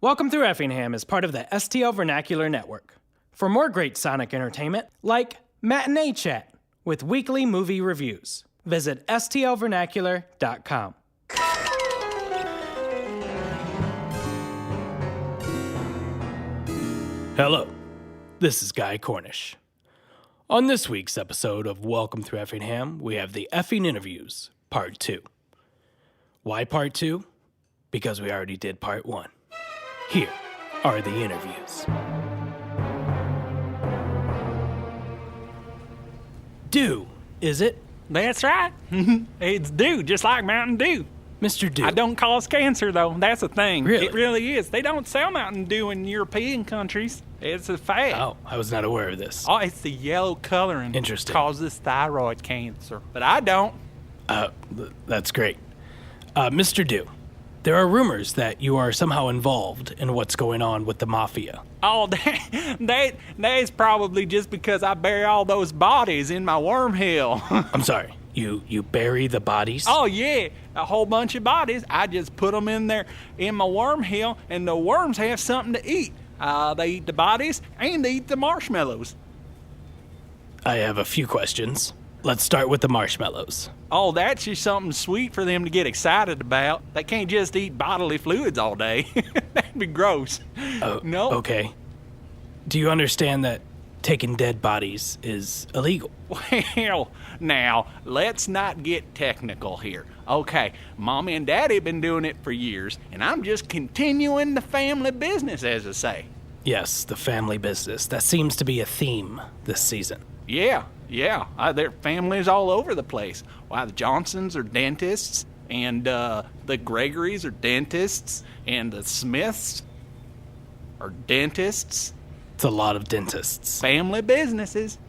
Welcome Thru Effingham is part of the STL Vernacular network. For more great sonic entertainment, like Matinee Chat with weekly movie reviews, visit stlvernacular.com. Hello, this is Guy Cornish. On this week's episode of Welcome Thru Effingham, we have the Effing Interviews, Part 2. Why Part 2? Because we already did Part 1. Here are the interviews. Dew, is it? That's right. It's dew, just like Mountain Dew. Mr. Dew. I don't cause cancer, though. That's the thing. Really? It really is. They don't sell Mountain Dew in European countries. It's a fact. Oh, I was not aware of this. Oh, it's the yellow coloring. Interesting. Causes thyroid cancer. But I don't. That's great. Mr. Dew, there are rumors that you are somehow involved in what's going on with the mafia. Oh, that's probably just because I bury all those bodies in my wormhole. I'm sorry, you bury the bodies? Oh, yeah, a whole bunch of bodies. I just put them in there in my wormhole, and the worms have something to eat. They eat the bodies, and they eat the marshmallows. I have a few questions. Let's start with the marshmallows. Oh, that's just something sweet for them to get excited about. They can't just eat bodily fluids all day. That'd be gross. Oh, no. Okay. Do you understand that taking dead bodies is illegal? Well, now, let's not get technical here. Okay, Mommy and Daddy have been doing it for years, and I'm just continuing the family business, as I say. Yes, the family business. That seems to be a theme this season. Yeah. Their families all over the place. Why, the Johnsons are dentists, and the Gregorys are dentists, and the Smiths are dentists. It's a lot of dentists. Family businesses.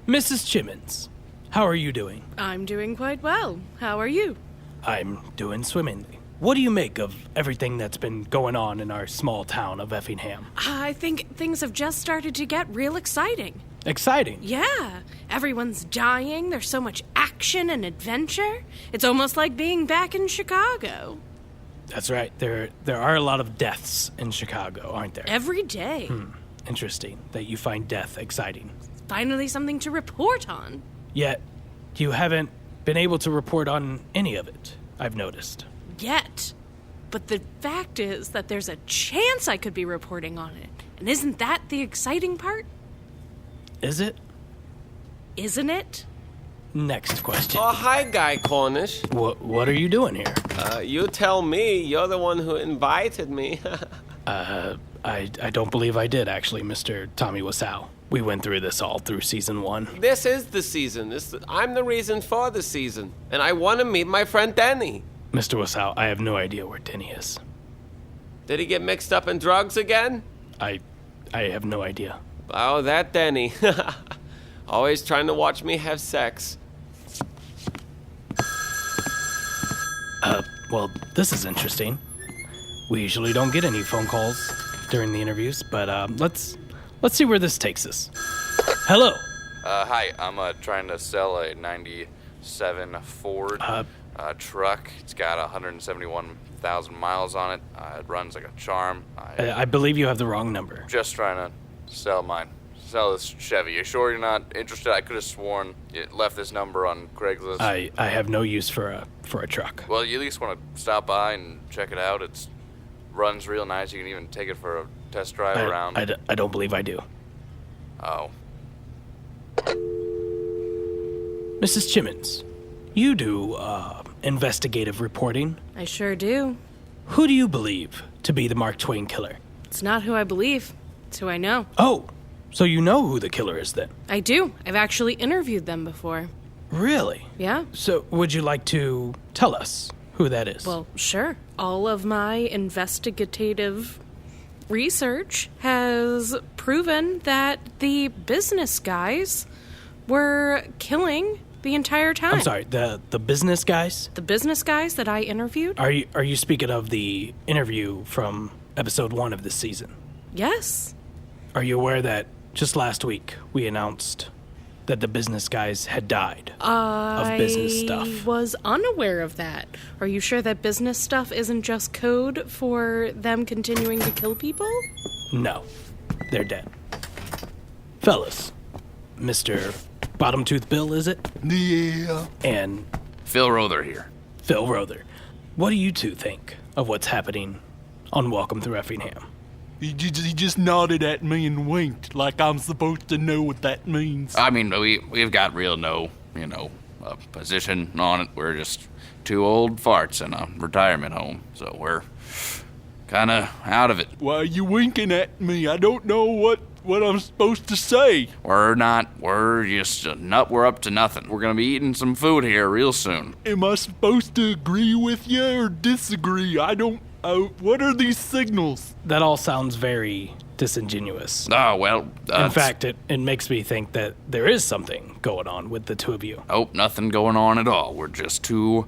Mrs. Chimmins, how are you doing? I'm doing quite well. How are you? I'm doing swimmingly. What do you make of everything that's been going on in our small town of Effingham? I think things have just started to get real exciting. Exciting? Yeah. Everyone's dying. There's so much action and adventure. It's almost like being back in Chicago. That's right. There are a lot of deaths in Chicago, aren't there? Every day. Interesting that you find death exciting. Finally something to report on. Yet, you haven't been able to report on any of it, I've noticed. Yet. But the fact is that there's a chance I could be reporting on it. And isn't that the exciting part? Is it? Isn't it? Next question. Oh, hi, Guy Cornish. What are you doing here? You tell me. You're the one who invited me. I don't believe I did, actually, Mr. Tommy Wiseau. We went through this all through season 1. This is the season. I'm the reason for the season. And I want to meet my friend Denny. Mr. Wiseau, I have no idea where Denny is. Did he get mixed up in drugs again? I have no idea. Oh, that Denny. Always trying to watch me have sex. Well, this is interesting. We usually don't get any phone calls during the interviews, but let's see where this takes us. Hello. Hi, I'm trying to sell a 97 Ford truck. It's got 171,000 miles on it. It runs like a charm. I believe you have the wrong number. Just trying to sell this Chevy. You sure you're not interested? I could have sworn you left this number on Craigslist. I have no use for a truck. Well, you at least want to stop by and check it out. It runs real nice. You can even take it for a test drive around. I don't believe I do. Oh. Mrs. Chimmins, you do investigative reporting. I sure do. Who do you believe to be the Mark Twain killer? It's not who I believe. It's who I know. Oh, so you know who the killer is then? I do. I've actually interviewed them before. Really? Yeah. So would you like to tell us who that is? Well, sure. All of my investigative research has proven that the business guys were killing the entire time. I'm sorry, the business guys? The business guys that I interviewed? Are you speaking of the interview from episode 1 of this season? Yes. Are you aware that just last week we announced that the business guys had died of business stuff. I was unaware of that. Are you sure that business stuff isn't just code for them continuing to kill people? No, they're dead. Fellas, Mr. Bottom Tooth Bill, is it? Yeah. And Phil Rother here. Phil Rother. What do you two think of what's happening on Welcome Thru Effingham? He just nodded at me and winked like I'm supposed to know what that means. I mean, we've got real no, position on it. We're just two old farts in a retirement home, so we're kind of out of it. Why are you winking at me? I don't know what I'm supposed to say. We're just we're up to nothing. We're gonna be eating some food here real soon. Am I supposed to agree with you or disagree? I don't... what are these signals? That all sounds very disingenuous. Oh, well... In fact, it makes me think that there is something going on with the two of you. Oh, nothing going on at all. We're just two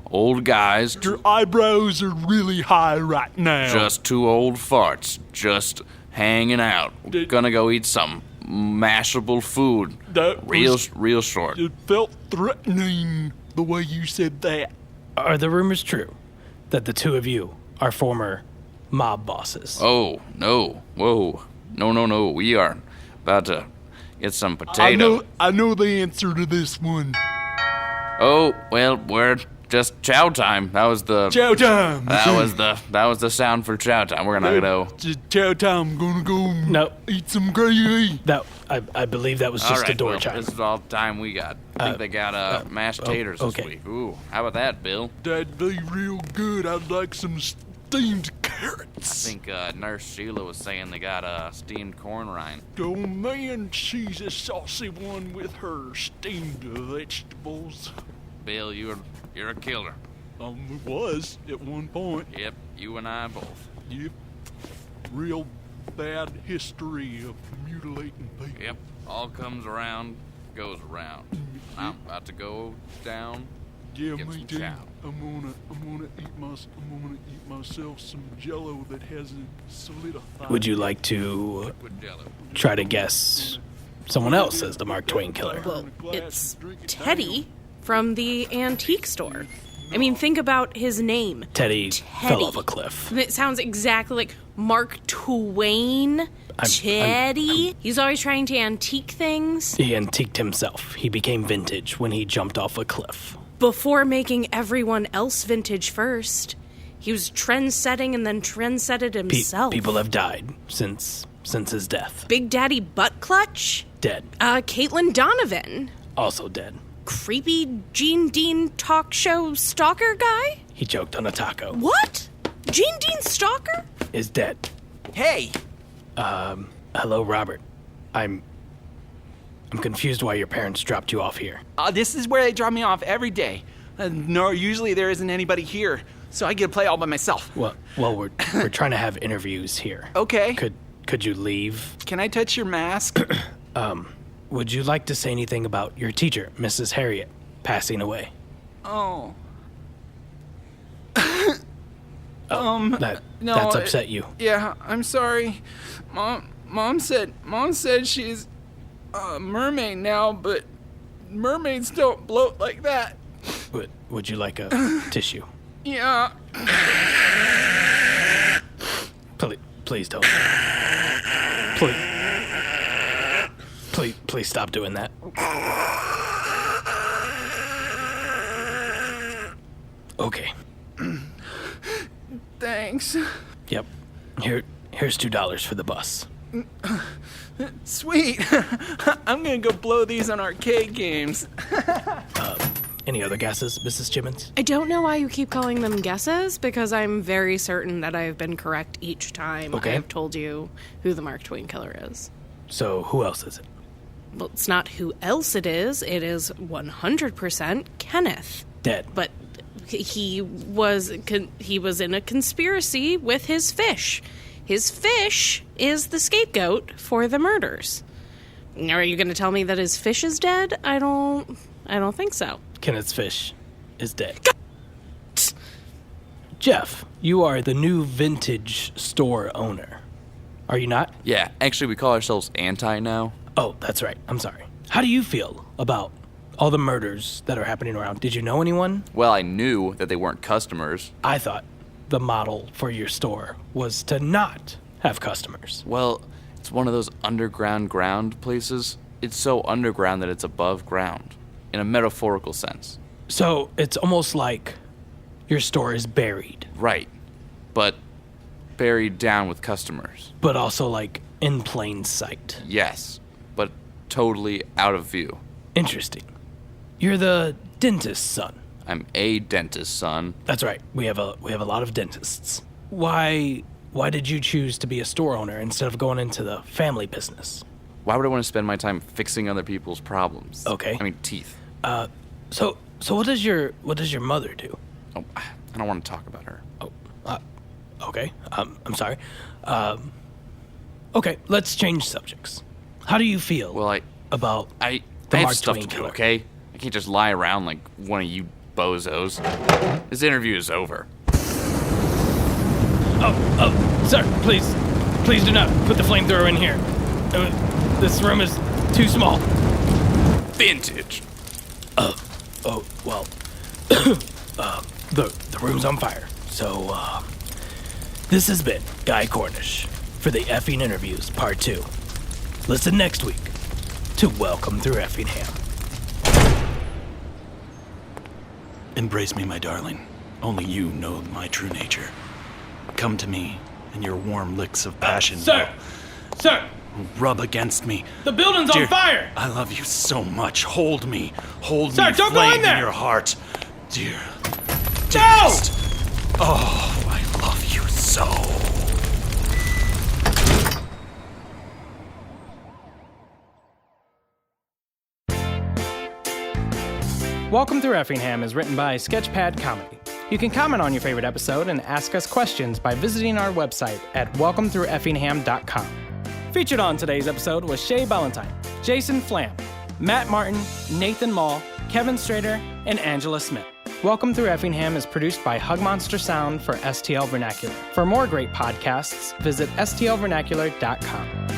old guys. Your eyebrows are really high right now. Just two old farts. Just hanging out. We're gonna go eat some mashable food. Real short. It felt threatening the way you said that. Are the rumors true that the two of you are former mob bosses? Oh, no. Whoa. No. We are about to get some potato. I know the answer to this one. Oh, well, we're just chow time. That was the... Chow time. That was the sound for chow time. We're gonna go... Just chow time. Gonna go No. eat some gravy. I believe that was just a door chime. This is all the time we got. I think they got mashed taters okay. this week. Ooh, how about that, Bill? That'd be real good. I'd like some steamed I carrots. think Nurse Sheila was saying they got steamed corn rind. Oh man, she's a saucy one with her steamed vegetables. Bill, you're a killer. It was at one point. Yep, you and I both. Yep. Real bad history of mutilating people. Yep, all comes around, goes around. I'm about to go down. Yeah, Get me some too. chow. I'm gonna eat myself some Jello that hasn't solidified. Would you like to With Jello. try to guess someone else as the Mark Twain killer? Well, it's Teddy from the antique store. I mean, think about his name. Teddy fell off a cliff. It sounds exactly like Mark Twain. Teddy. He's always trying to antique things. He antiqued himself. He became vintage when he jumped off a cliff. Before making everyone else vintage first. He was trend-setting and then trend-setted himself. People have died since his death. Big Daddy Butt Clutch. Dead. Caitlin Donovan. Also dead. Creepy Gene Dean talk show stalker guy? He choked on a taco. What? Gene Dean stalker? Is dead. Hey, Hello, Robert. I'm confused why your parents dropped you off here. this is where they drop me off every day. No, usually there isn't anybody here, so I get to play all by myself. Well, we're trying to have interviews here. Okay. Could you leave? Can I touch your mask? Would you like to say anything about your teacher, Mrs. Harriet, passing away? Oh. No, that's upset you. Yeah, I'm sorry. Mom said she's a mermaid now, but mermaids don't bloat like that. Would you like a tissue? Yeah. Please don't. Please stop doing that. Okay. Thanks. Yep. Here's $2 for the bus. Sweet. I'm gonna go blow these on arcade games. Any other guesses, Mrs. Jimmins? I don't know why you keep calling them guesses, because I'm very certain that I've been correct each time Okay. I've told you who the Mark Twain killer is. So who else is it? Well, it's not who else it is 100% Kenneth. Dead. But he was in a conspiracy with his fish. His fish is the scapegoat for the murders. Now, are you going to tell me that his fish is dead? I don't think so. Kenneth's fish is dead. Jeff, you are the new vintage store owner. Are you not? Yeah, actually we call ourselves Anti now. Oh, that's right. I'm sorry. How do you feel about all the murders that are happening around? Did you know anyone? Well, I knew that they weren't customers. I thought the model for your store was to not have customers. Well, it's one of those underground ground places. It's so underground that it's above ground, in a metaphorical sense. So it's almost like your store is buried, Right, but buried down with customers. but also like in plain sight. Yes, but totally out of view. Interesting. You're the dentist's son. I'm a dentist's son. That's right. We have a lot of dentists. Why did you choose to be a store owner instead of going into the family business? Why would I want to spend my time fixing other people's problems? Okay. I mean, teeth. So what does your mother do? Oh, I don't want to talk about her. Okay. I'm sorry. Okay, let's change subjects. How do you feel Well, about I the have Mark stuff Twain to do, killer? okay? I can't just lie around like one of you bozos. This interview is over. Sir, please do not put the flamethrower in here. This room is too small. Vintage. Oh, well, the room's on fire. So, this has been Guy Cornish for the Effing Interviews Part 2. Listen next week to Welcome Thru Effingham. Embrace me, my darling. Only you know my true nature. Come to me, and your warm licks of passion Sir! will rub against me. The building's Dear, on fire! I love you so much. Hold me. Hold Sir, me. don't go flame in there! your heart. Dear. No! Dearest. Oh, I love you so. Welcome Thru Effingham is written by Sketchpad Comedy. You can comment on your favorite episode and ask us questions by visiting our website at welcomethrueffingham.com. Featured on today's episode was Shea Ballantine, Jason Flamm, Matt Martin, Nathan Maul, Kevin Strader, and Angela Smith. Welcome Thru Effingham is produced by Hugmonster Sound for STL Vernacular. For more great podcasts, visit stlvernacular.com.